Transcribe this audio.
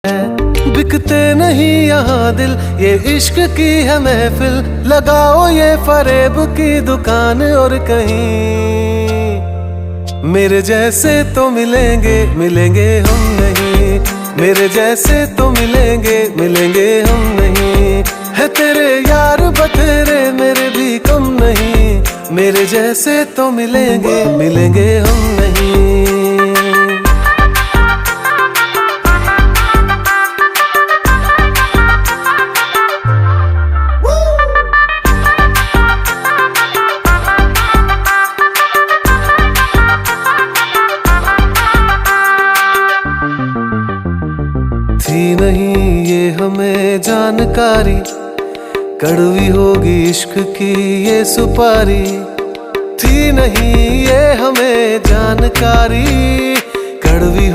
बिकते नहीं यहाँ दिल, ये इश्क की है महफिल। लगाओ ये फरेब की दुकान और कहीं मेरे जैसे तो मिलेंगे, मिलेंगे हम नहीं। मेरे जैसे तो मिलेंगे, मिलेंगे हम नहीं। है तेरे यार बतेरे, मेरे भी कम नहीं। मेरे जैसे तो मिलेंगे, मिलेंगे हम नहीं। थी नहीं ये हमें जानकारी, कड़वी होगी इश्क की ये सुपारी। थी नहीं ये हमें जानकारी, कड़वी